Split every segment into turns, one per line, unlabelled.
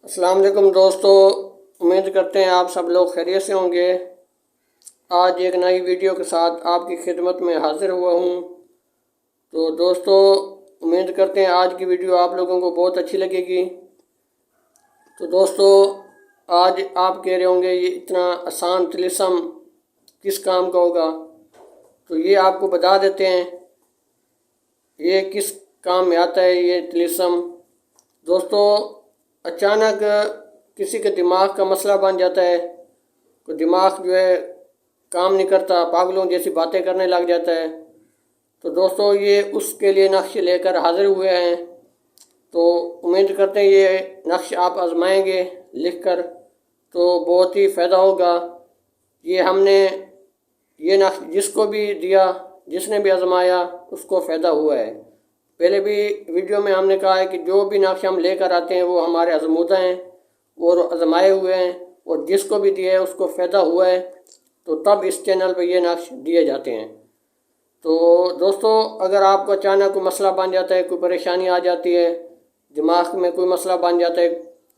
السلام علیکم دوستو، امید کرتے ہیں آپ سب لوگ خیریت سے ہوں گے۔ آج ایک نئی ویڈیو کے ساتھ آپ کی خدمت میں حاضر ہوا ہوں۔ تو دوستو، امید کرتے ہیں آج کی ویڈیو آپ لوگوں کو بہت اچھی لگے گی۔ تو دوستو، آج آپ کہہ رہے ہوں گے یہ اتنا آسان طلسم کس کام کا ہوگا، تو یہ آپ کو بتا دیتے ہیں یہ کس کام میں آتا ہے یہ طلسم۔ دوستو، اچانک کسی کے دماغ کا مسئلہ بن جاتا ہے، کوئی دماغ جو ہے کام نہیں کرتا، پاگلوں جیسی باتیں کرنے لگ جاتا ہے، تو دوستو یہ اس کے لیے نقش لے کر حاضر ہوئے ہیں۔ تو امید کرتے ہیں یہ نقش آپ آزمائیں گے لکھ کر تو بہت ہی فائدہ ہوگا۔ یہ ہم نے یہ نقش جس کو بھی دیا، جس نے بھی آزمایا اس کو فائدہ ہوا ہے۔ پہلے بھی ویڈیو میں ہم نے کہا ہے کہ جو بھی نقش ہم لے کر آتے ہیں وہ ہمارے آزمودہ ہیں اور آزمائے ہوئے ہیں، اور جس کو بھی دیا ہے اس کو فائدہ ہوا ہے، تو تب اس چینل پہ یہ نقش دیے جاتے ہیں۔ تو دوستو، اگر آپ کو اچانک کوئی مسئلہ بن جاتا ہے، کوئی پریشانی آ جاتی ہے، دماغ میں کوئی مسئلہ بن جاتا ہے،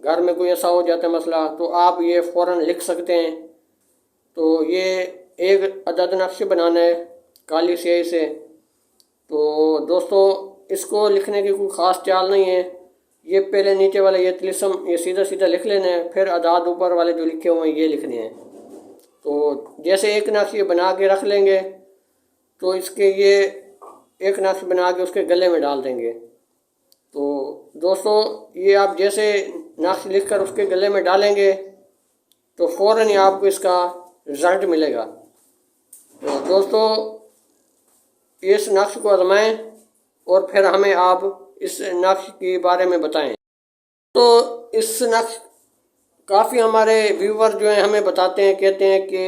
گھر میں کوئی ایسا ہو جاتا ہے مسئلہ، تو آپ یہ فوراً لکھ سکتے ہیں۔ تو یہ ایک عدد نقش بنانا ہے کالی سیاہی سے۔ تو دوستو، اس کو لکھنے کی کوئی خاص چال نہیں ہے، یہ پہلے نیچے والے یہ طلسم یہ سیدھا سیدھا لکھ لینا ہے، پھر اعداد اوپر والے جو لکھے ہوئے ہیں یہ لکھنے ہیں۔ تو جیسے ایک نقش یہ بنا کے رکھ لیں گے تو اس کے یہ ایک نقش بنا کے اس کے گلے میں ڈال دیں گے۔ تو دوستو، یہ آپ جیسے نقش لکھ کر اس کے گلے میں ڈالیں گے تو فوراً ہی آپ کو اس کا رزلٹ ملے گا۔ تو دوستو، اس نقش کو آزمائیں اور پھر ہمیں آپ اس نقش کے بارے میں بتائیں۔ تو اس نقش کافی ہمارے ویور جو ہیں ہمیں بتاتے ہیں، کہتے ہیں کہ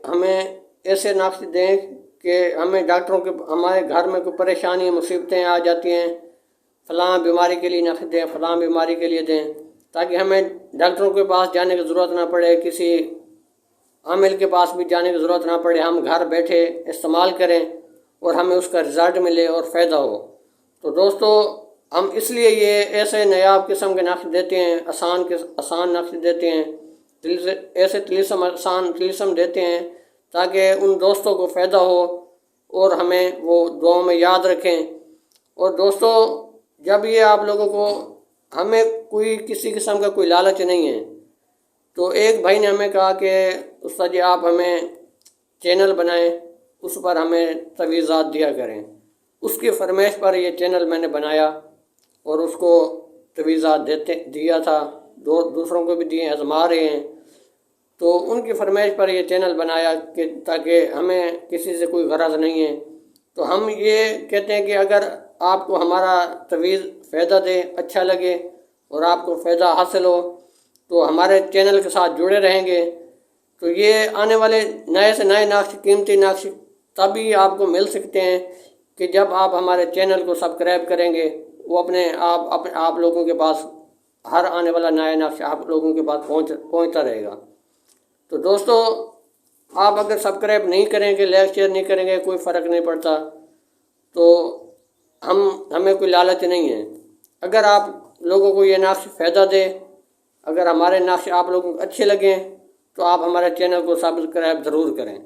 ہمیں ایسے نقش دیں کہ ہمیں ڈاکٹروں کے ہمارے گھر میں کوئی پریشانی مصیبتیں آ جاتی ہیں، فلاں بیماری کے لیے نقش دیں، فلاں بیماری کے لیے دیں، تاکہ ہمیں ڈاکٹروں کے پاس جانے کی ضرورت نہ پڑے، کسی عامل کے پاس بھی جانے کی ضرورت نہ پڑے، ہم گھر بیٹھے استعمال کریں اور ہمیں اس کا رزلٹ ملے اور فائدہ ہو۔ تو دوستو، ہم اس لیے یہ ایسے نایاب قسم کے نقش دیتے ہیں، آسان نقش دیتے ہیں، ایسے آسان طلسم دیتے ہیں تاکہ ان دوستوں کو فائدہ ہو اور ہمیں وہ دعاؤں میں یاد رکھیں۔ اور دوستو، جب یہ آپ لوگوں کو ہمیں کوئی کسی قسم کا کوئی لالچ نہیں ہے، تو ایک بھائی نے ہمیں کہا کہ استاد جی آپ ہمیں چینل بنائیں، اس پر ہمیں تجویزات دیا کریں۔ اس کی فرمائش پر یہ چینل میں نے بنایا اور اس کو تجویزات دیا تھا، دوسروں کو بھی دیے، آزما رہے ہیں۔ تو ان کی فرمائش پر یہ چینل بنایا کہ تاکہ ہمیں کسی سے کوئی غرض نہیں ہے۔ تو ہم یہ کہتے ہیں کہ اگر آپ کو ہمارا تجویز فائدہ دے، اچھا لگے اور آپ کو فائدہ حاصل ہو تو ہمارے چینل کے ساتھ جڑے رہیں گے، تو یہ آنے والے نئے سے نئے نقش، قیمتی نقش تبھی آپ کو مل سکتے ہیں کہ جب آپ ہمارے چینل کو سبسکرائب کریں گے۔ وہ اپنے آپ لوگوں کے پاس ہر آنے والا نیا نقش آپ لوگوں کے پاس پہنچتا رہے گا۔ تو دوستو، آپ اگر سبسکرائب نہیں کریں گے، لائک شیئر نہیں کریں گے، کوئی فرق نہیں پڑتا۔ تو ہمیں کوئی لالچ نہیں ہے۔ اگر آپ لوگوں کو یہ نقش فائدہ دے، اگر ہمارے نقش آپ لوگوں کو اچھے لگیں تو آپ ہمارے چینل کو سبسکرائب ضرور کریں۔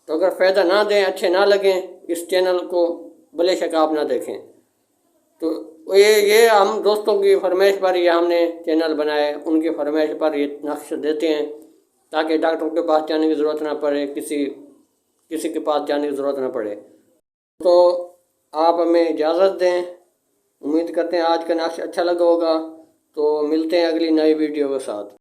تو اگر فائدہ نہ دیں، اچھے نہ لگیں، اس چینل کو بلے شک آپ نہ دیکھیں۔ تو یہ ہم دوستوں کی فرمائش پر یہ ہم نے چینل بنائے، ان کی فرمائش پر یہ نقش دیتے ہیں تاکہ ڈاکٹروں کے پاس جانے کی ضرورت نہ پڑے، کسی کے پاس جانے کی ضرورت نہ پڑے۔ تو آپ ہمیں اجازت دیں، امید کرتے ہیں آج کا نقش اچھا لگا ہوگا۔ تو ملتے ہیں اگلی نئی ویڈیو کے ساتھ۔